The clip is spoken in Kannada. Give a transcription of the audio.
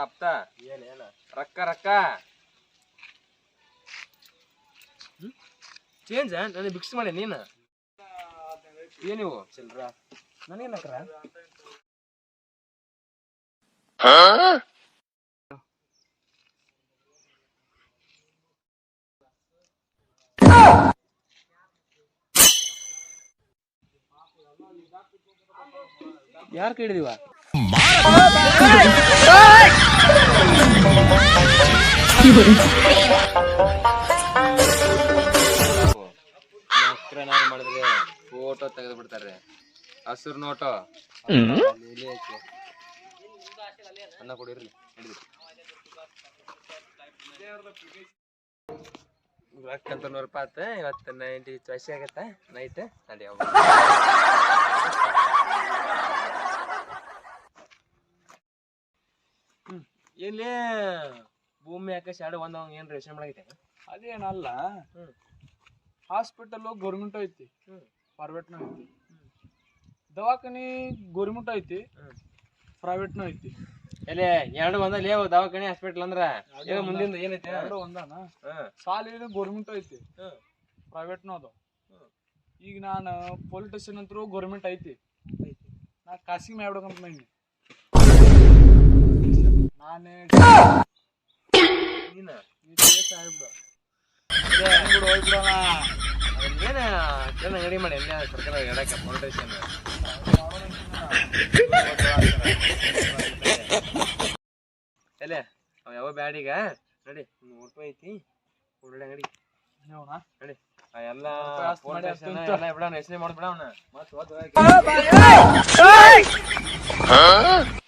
ಅಪ್ತ ಏನ ರೊಕ್ಕ ರೊಕ್ಕ ಚೇಂಜ್ ನನಗೆ ಬಿಕ್ಸ್ ಮಾಡಿ ನೀನು ಏನಿವು ಚಿಲ್ರ ನನಗೇನಕ್ರ ಯಾರು ಕೇಳಿದೀವ ಮಾಡಿದ್ರೆ ಫೋಟೋ ತೆಗೆದು ಬಿಡ್ತಾರೆ ಹಸಿರು ನೋಟೋ ಅನ್ನ ಕೊಡಿರ್ಲಿ ರೊಕ್ಕಂತ 100 ರೂಪಾಯಿ ಆತ ಇವತ್ತು 90 ಚಾಯ್ಸಿ ಆಗತ್ತ ನೈಟ್ ನಡಿ ಎಲ್ಲಿ ಭೂಮಿ ಆಕಾಶ ಎರಡು ಒಂದವಂಗ ಏನ್ ಯೋಚನೆ ಮಾಡೈತೆ ಅದೇನಲ್ಲ ಹಾಸ್ಪಿಟಲ್ ಗೌರ್ಮೆಂಟ್ ಐತಿ ಪ್ರೈವೇಟ್ನೂ ಐತಿ ದವಾಖಾನಿ ಗೌರ್ಮೆಂಟ್ ಐತಿ ಪ್ರೈವೇಟ್ನೂ ಐತಿ ಎಲ್ಲಿ ಎರಡು ಒಂದಲ್ಲಿ ದವಾಖಾನಿ ಹಾಸ್ಪಿಟಲ್ ಅಂದ್ರ ಮುಂದಿಂದ ಏನೈತಿ ಎರಡು ಒಂದಾನ ಸಾಲಿ ಗೌರ್ಮೆಂಟ್ ಐತಿ ಪ್ರೈವೇಟ್ನೂ ಅದಾವ ಈಗ ನಾನು ಪೊಲೀಸ್ ಸ್ಟೇಷನ್ ಅಂತೂ ಗೌರ್ಮೆಂಟ್ ಐತಿ ನಾ ಖಾಸಗಿ ಮಾಡ್ಬೇಕಂತ ಮಾಡಿ ನಾನೇ ನೀನ ಆಗ್ಬಿಡ ಏನ ರೆಡಿ ಮಾಡಿ ಎಲ್ಲ ಸರ್ಕಾರ ಎಡಕ್ಕೆ ಫೌಂಡೇಶನ್ ಎಲ್ಲ ಅವ ಯಾವ ಬ್ಯಾಡೀಗ ನಡಿ 100 ರೂಪಾಯಿ ಐತಿ ಒಳ್ಳೆ ಅಂಗಡಿ ನಡಿ ಎಲ್ಲ ಫೌಂಡೇಶನ್ ಎಲ್ಲ ಬಿಡೋಣ ಹೆಸರು ಮಾಡ್ಬಿಡೋಣ ಮತ್ತೆ